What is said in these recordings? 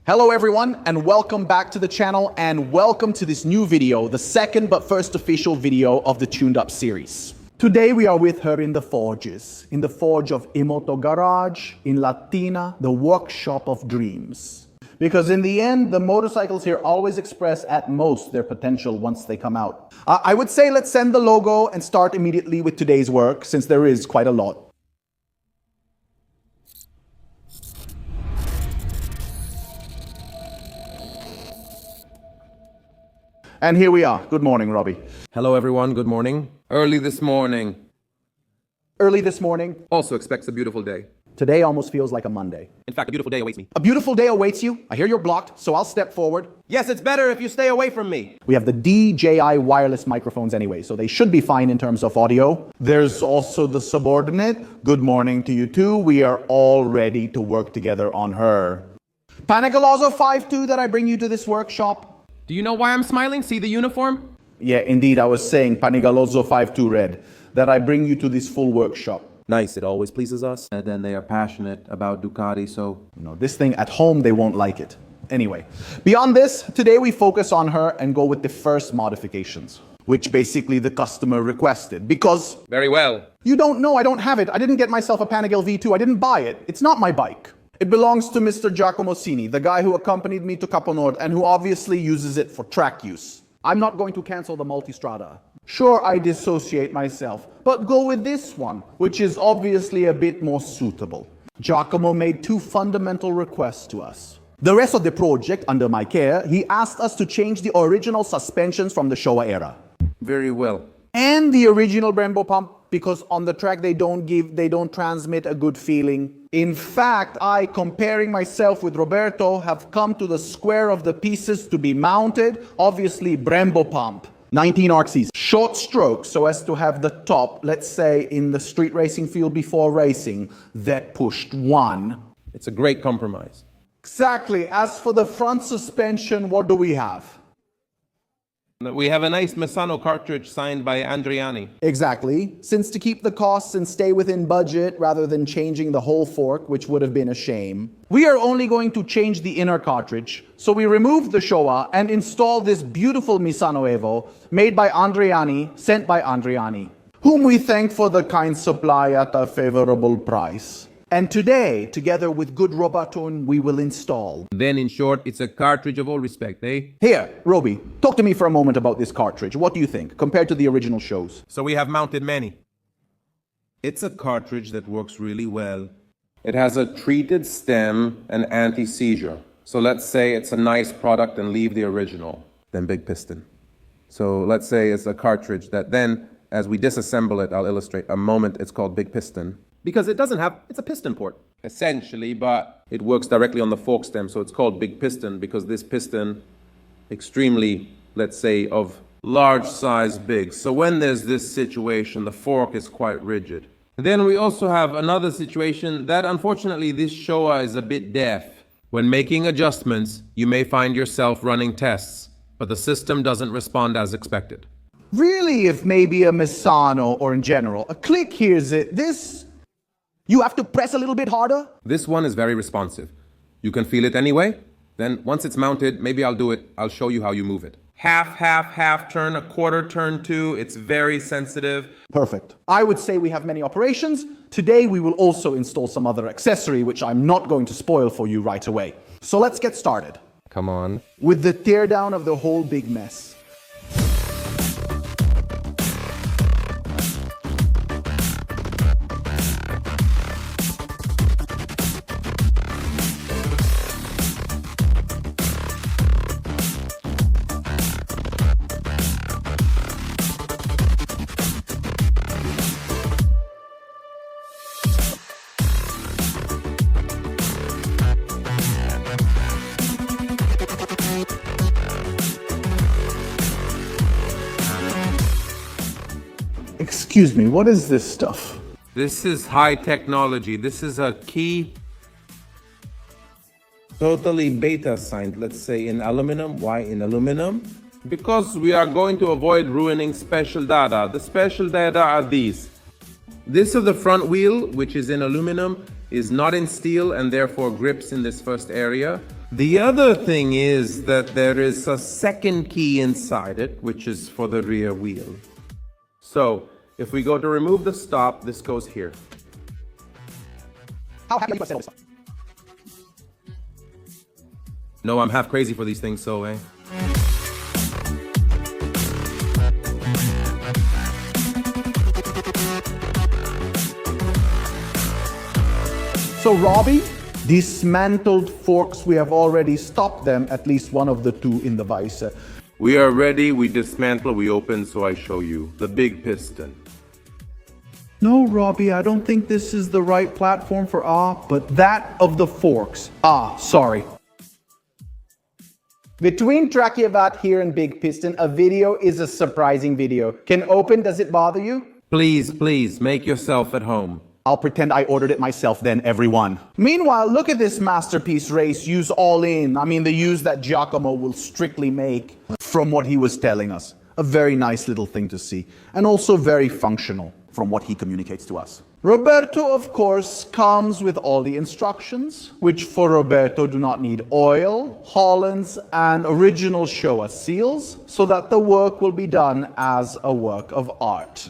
Hello everyone, and welcome back to the channel, and welcome to this new video, the second but first official video of the Tuned Up series. Today we are with her in the forges, in the forge of Imoto Garage, in Latina, the workshop of dreams. Because in the end, the motorcycles here always express at most their potential once they come out. I would say let's send the logo and start immediately with today's work, since there is quite a lot. And here we are. Good morning, Robbie. Hello everyone, good morning. Early this morning. Early this morning. Also expects a beautiful day. Today almost feels like a Monday. In fact, a beautiful day awaits me. A beautiful day awaits you. I hear you're blocked, so I'll step forward. Yes, it's better if you stay away from me. We have the DJI wireless microphones anyway, so they should be fine in terms of audio. There's also the subordinate. Good morning to you too. We are all ready to work together on her. Panigaloso 5.2 that I bring you to this workshop. Do you know why I'm smiling? See the uniform? Yeah, indeed, I was saying Panigaloso 5.2 red, that I bring you to this full workshop. Nice, it always pleases us. And then they are passionate about Ducati, so... This thing at home, they won't like it. Anyway, beyond this, today we focus on her and go with the first modifications, which basically the customer requested, because... Very well. You don't know, I don't have it. I didn't get myself a Panigale V2, I didn't buy it. It's not my bike. It belongs to Mr. Giacomo Sini, the guy who accompanied me to Capo Nord and who obviously uses it for track use. I'm not going to cancel the Multistrada. Sure, I dissociate myself, but go with this one, which is obviously a bit more suitable. Giacomo made two fundamental requests to us. The rest of the project, under my care, he asked us to change the original suspensions from the Showa era. Very well. And the original Brembo pump, because on the track they don't transmit a good feeling. In fact, I, comparing myself with Roberto, have come to the square of the pieces to be mounted. Obviously, Brembo pump, 19 RCs, short strokes, so as to have the top, let's say, in the street racing field before racing, that pushed one. It's a great compromise. Exactly. As for the front suspension, what do we have? We have a nice Misano cartridge signed by Andriani. Exactly. Since to keep the costs and stay within budget rather than changing the whole fork, which would have been a shame, we are only going to change the inner cartridge. So we removed the Showa and installed this beautiful Misano Evo made by Andriani, sent by Andriani, whom we thank for the kind supply at a favorable price. And today, together with good Robaton, we will install. Then, in short, it's a cartridge of all respect, eh? Here, Roby, talk to me for a moment about this cartridge. What do you think, compared to the original shows? So we have mounted many. It's a cartridge that works really well. It has a treated stem and anti-seizure. So let's say it's a nice product and leave the original, then Big Piston. So let's say it's a cartridge that then, as we disassemble it, I'll illustrate a moment, it's called Big Piston. Because it's a piston port, essentially, but it works directly on the fork stem, so it's called Big Piston because this piston, extremely, let's say, of large size big. So when there's this situation, the fork is quite rigid. Then we also have another situation that, unfortunately, this Showa is a bit deaf. When making adjustments, you may find yourself running tests, but the system doesn't respond as expected. Really, if maybe a Misano, or in general, a click hears it, you have to press a little bit harder? This one is very responsive. You can feel it anyway. Then once it's mounted, maybe I'll do it. I'll show you how you move it. Half turn, a quarter turn two. It's very sensitive. Perfect. I would say we have many operations. Today we will also install some other accessory, which I'm not going to spoil for you right away. So let's get started. Come on. With the teardown of the whole big mess. Excuse me, what is this stuff? This is high technology. This is a key totally beta signed, let's say in aluminum. Why in aluminum? Because we are going to avoid ruining special data. The special data are these. This of the front wheel, which is in aluminum, is not in steel and therefore grips in this first area. The other thing is that there is a second key inside it, which is for the rear wheel. So, if we go to remove the stop, this goes here. How happy are you to set all this up? No, I'm half crazy for these things, so So Robbie, dismantled forks, we have already stopped them, at least one of the two in the vise. We are ready, we dismantle, we open, so I show you. The big piston. No, Robbie, I don't think this is the right platform for but that of the forks. Sorry. Between Tracheavat here and Big Piston, a video is a surprising video. Can open, does it bother you? Please, make yourself at home. I'll pretend I ordered it myself then, everyone. Meanwhile, look at this masterpiece race, use all in. I mean, the use that Giacomo will strictly make from what he was telling us. A very nice little thing to see. And also very functional from what he communicates to us. Roberto, of course, comes with all the instructions, which for Roberto do not need oil, Hollands, and original Showa seals, so that the work will be done as a work of art.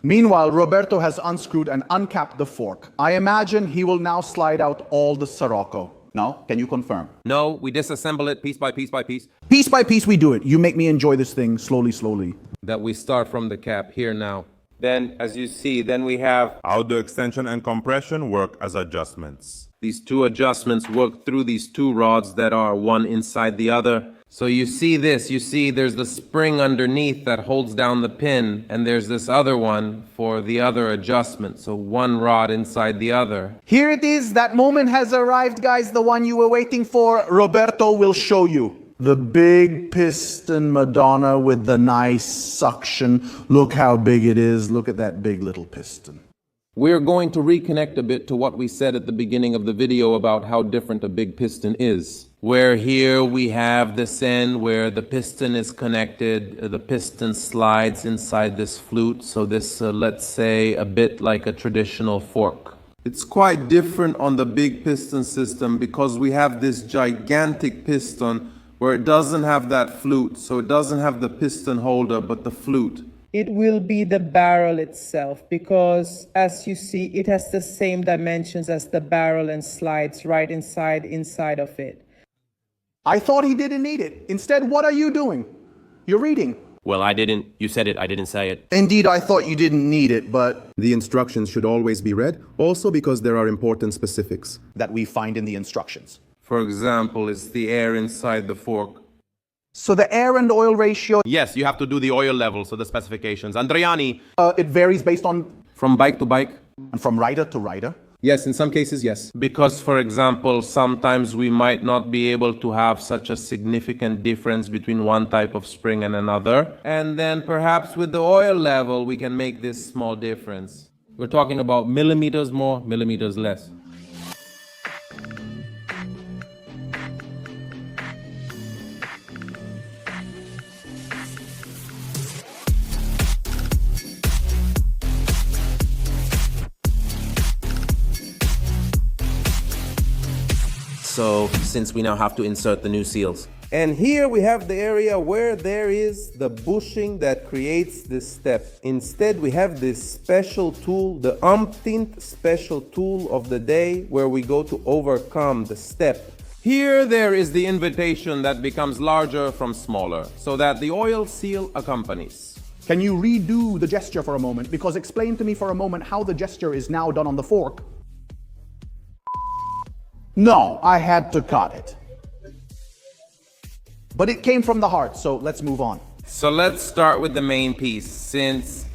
Meanwhile, Roberto has unscrewed and uncapped the fork. I imagine he will now slide out all the Sirocco. No? Can you confirm? No, we disassemble it piece by piece by piece. Piece by piece we do it. You make me enjoy this thing slowly. That we start from the cap here now. Then, as you see, then we have how the extension and compression work as adjustments. these two adjustments work through these two rods that are one inside the other. So you see this, you see there's the spring underneath that holds down the pin, and there's this other one for the other adjustment. So one rod inside the other. Here it is, that moment has arrived, guys, the one you were waiting for. Roberto will show you. The big piston Madonna with the nice suction. Look how big it is. Look at that big little piston. We're going to reconnect a bit to what we said at the beginning of the video about how different a big piston is. Where here we have this end where the piston is connected, the piston slides inside this flute, so this, let's say, a bit like a traditional fork. It's quite different on the big piston system because we have this gigantic piston where it doesn't have that flute, so it doesn't have the piston holder but the flute. It will be the barrel itself because, as you see, it has the same dimensions as the barrel and slides right inside of it. I thought he didn't need it. Instead, what are you doing? You're reading. Well, I didn't. You said it. I didn't say it. Indeed, I thought you didn't need it, but The instructions should always be read, also because there are important specifics. that we find in the instructions. For example, it's the air inside the fork. So the air and oil ratio, Yes, you have to do the oil level, so the specifications. Andriani. it varies based on From bike to bike. and from rider to rider. Yes, in some cases, yes. Because, for example, sometimes we might not be able to have such a significant difference between one type of spring and another. And then perhaps with the oil level, we can make this small difference. We're talking about millimeters more, millimeters less. So, since we now have to insert the new seals. And here we have the area where there is the bushing that creates this step. Instead, we have this special tool, the umpteenth special tool of the day, where we go to overcome the step. Here there is the invitation that becomes larger from smaller, so that the oil seal accompanies. Can you redo the gesture for a moment? Because explain to me for a moment how the gesture is now done on the fork. No, I had to cut it. But it came from the heart, so let's move on. So let's start with the main piece. Since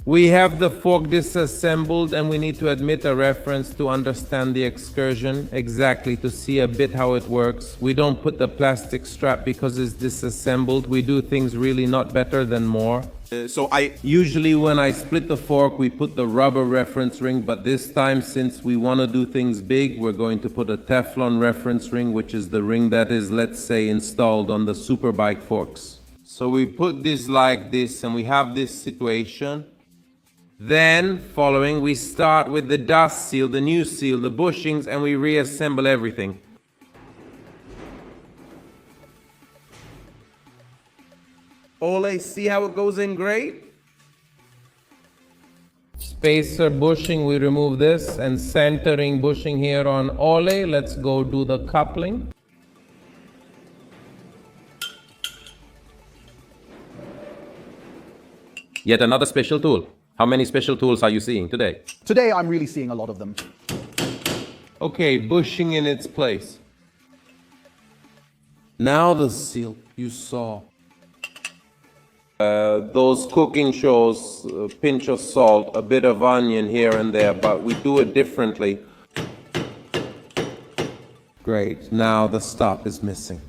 we have the fork disassembled and we need to admit a reference to understand the excursion exactly, to see a bit how it works. We don't put the plastic strap because it's disassembled. We do things really not better than more. Usually when I split the fork, we put the rubber reference ring, but this time, since we want to do things big, we're going to put a Teflon reference ring, which is the ring that is, let's say, installed on the Superbike forks. So we put this like this, and we have this situation. Then, following, we start with the dust seal, the new seal, the bushings, and we reassemble everything. Ole, see how it goes in great? Spacer bushing, we remove this, and centering bushing here on Ole. Let's go do the coupling. Yet another special tool. How many special tools are you seeing today? Today, I'm really seeing a lot of them. Okay, bushing in its place. Now the seal you saw. Those cooking shows, a pinch of salt, a bit of onion here and there, but we do it differently. Great, now the stop is missing.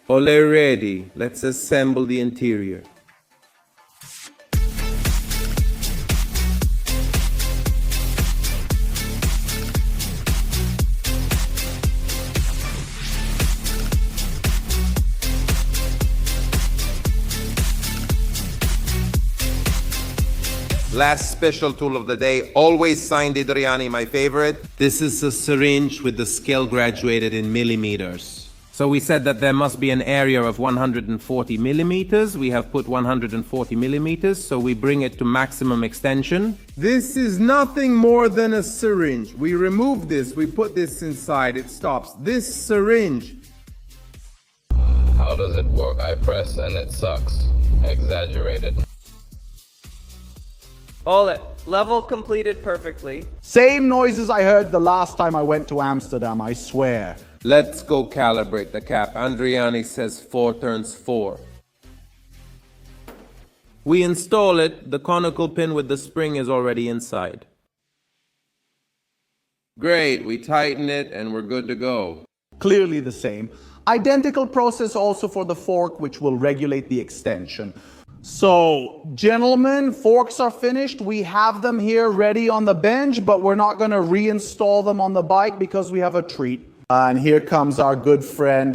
Ole ready, let's assemble the interior. Last special tool of the day, always signed Idriani, my favorite. This is a syringe with the scale graduated in millimeters. So we said that there must be an area of 140 millimeters. We have put 140 millimeters, so we bring it to maximum extension. This is nothing more than a syringe. We remove this, we put this inside, it stops. This syringe. How does it work? I press and it sucks. Exaggerated. Ole, level completed perfectly. Same noises I heard the last time I went to Amsterdam, I swear. Let's go calibrate the cap. Andriani says 4 turns 4. We install it, the conical pin with the spring is already inside. Great, we tighten it and we're good to go. Clearly the same. Identical process also for the fork, which will regulate the extension. So, gentlemen, forks are finished. We have them here ready on the bench, but we're not going to reinstall them on the bike because we have a treat. And here comes our good friend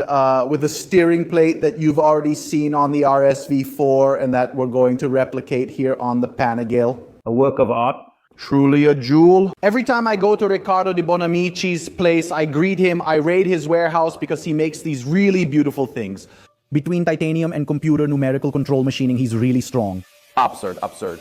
with a steering plate that you've already seen on the RSV4 and that we're going to replicate here on the Panigale. A work of art. Truly a jewel. Every time I go to Riccardo Di Bonamici's place, I greet him, I raid his warehouse because he makes these really beautiful things. Between titanium and computer numerical control machining, he's really strong. Absurd, absurd.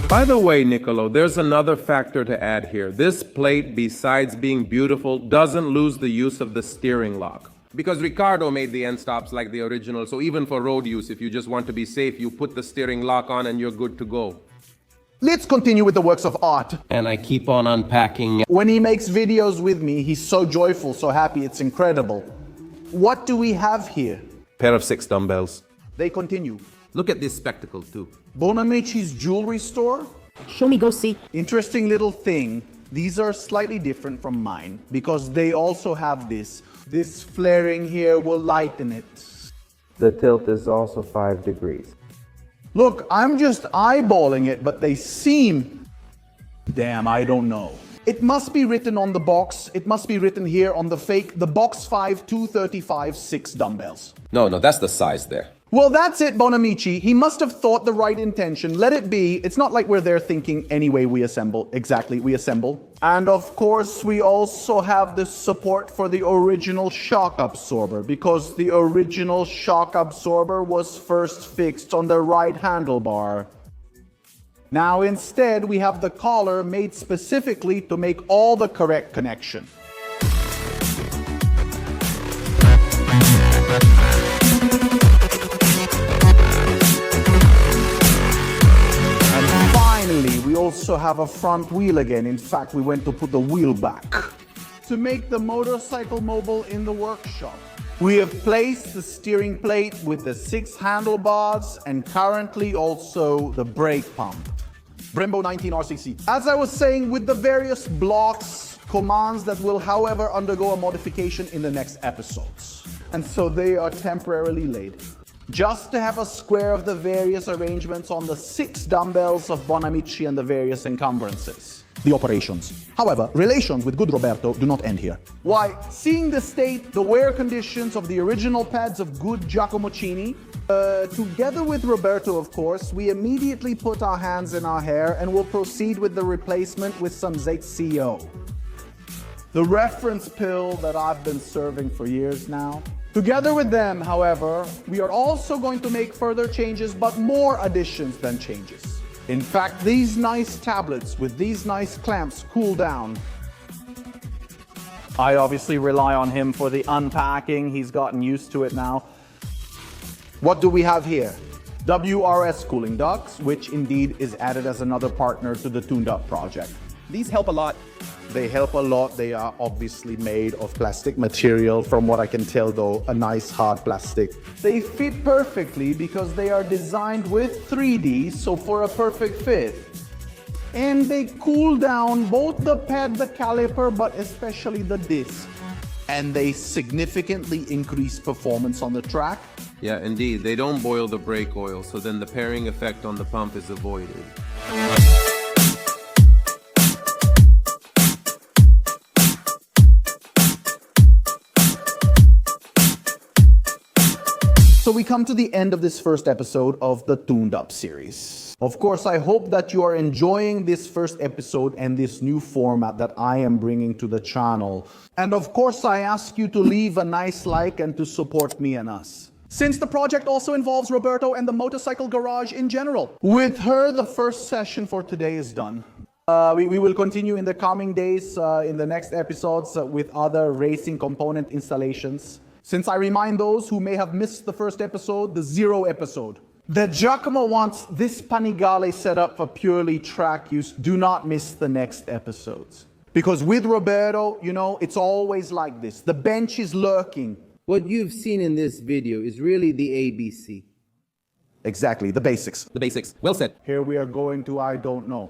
By the way, Niccolo, there's another factor to add here. This plate, besides being beautiful, doesn't lose the use of the steering lock. Because Riccardo made the end stops like the original, so even for road use, if you just want to be safe, you put the steering lock on and you're good to go. Let's continue with the works of art. And I keep on unpacking. When he makes videos with me, he's so joyful, so happy, it's incredible. What do we have here? Pair of 6 dumbbells. They continue. Look at this spectacle too. Bonamici's jewelry store? Show me, go see. Interesting little thing. These are slightly different from mine because they also have this. This flaring here will lighten it. The tilt is also 5 degrees. Look, I'm just eyeballing it, but they seem... Damn, I don't know. It must be written on the box. It must be written here on the fake, the box 5 235 6 dumbbells. No, that's the size there. Well, that's it, Bonamici. He must have thought the right intention. Let it be. It's not like we're there thinking, anyway, we assemble. Exactly, we assemble. And of course, we also have the support for the original shock absorber, because the original shock absorber was first fixed on the right handlebar. Now, instead, we have the collar made specifically to make all the correct connection. Finally, we also have a front wheel again. In fact, we went to put the wheel back. To make the motorcycle mobile in the workshop, we have placed the steering plate with the 6 handlebars and currently also the brake pump. Brembo 19 RCC. As I was saying, with the various blocks, Commands that will, however, undergo a modification in the next episodes. And so they are temporarily laid. Just to have a square of the various arrangements on the 6 dumbbells of Bonamici and the various encumbrances. The operations. However, relations with good Roberto do not end here. Why, seeing the state, the wear conditions of the original pads of good Giacomo Cini, together with Roberto, of course, we immediately put our hands in our hair and will proceed with the replacement with some ZCO. The reference pill that I've been serving for years now. Together with them, however, we are also going to make further changes, but more additions than changes. In fact, these nice tablets with these nice clamps cool down. I obviously rely on him for the unpacking. He's gotten used to it now. What do we have here? WRS cooling ducts, which indeed is added as another partner to the Tuned Up project. These help a lot. They help a lot. They are obviously made of plastic material, from what I can tell though, a nice hard plastic. They fit perfectly because they are designed with 3D, so for a perfect fit. And they cool down both the pad, the caliper, but especially the disc. And they significantly increase performance on the track. Yeah, indeed. They don't boil the brake oil, so then the pairing effect on the pump is avoided. So we come to the end of this first episode of the Tuned Up series. Of course, I hope that you are enjoying this first episode and this new format that I am bringing to the channel. And of course, I ask you to leave a nice like and to support me and us. Since the project also involves Roberto and the motorcycle garage in general. With her, the first session for today is done. We will continue in the coming days, in the next episodes, with other racing component installations. Since I remind those who may have missed the first episode, the 0 episode, that Giacomo wants this Panigale set up for purely track use, do not miss the next episodes. Because with Roberto, you know, it's always like this. The bench is lurking. What you've seen in this video is really the ABC. Exactly, the basics. The basics. Well said. Here we are going to, I don't know,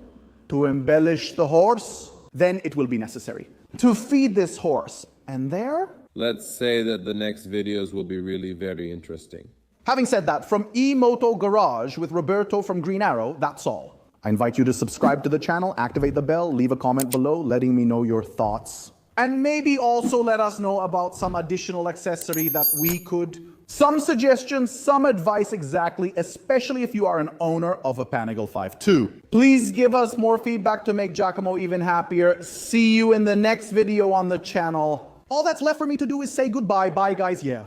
to embellish the horse, then it will be necessary. To feed this horse, and there... Let's say that the next videos will be really very interesting. Having said that, from E-Moto Garage with Roberto from Green Arrow, that's all. I invite you to subscribe to the channel, activate the bell, leave a comment below letting me know your thoughts. And maybe also let us know about some additional accessory that we could... Some suggestions, some advice exactly, especially if you are an owner of a Panigale 5.2. Please give us more feedback to make Giacomo even happier. See you in the next video on the channel. All that's left for me to do is say goodbye. Bye, guys. Yeah.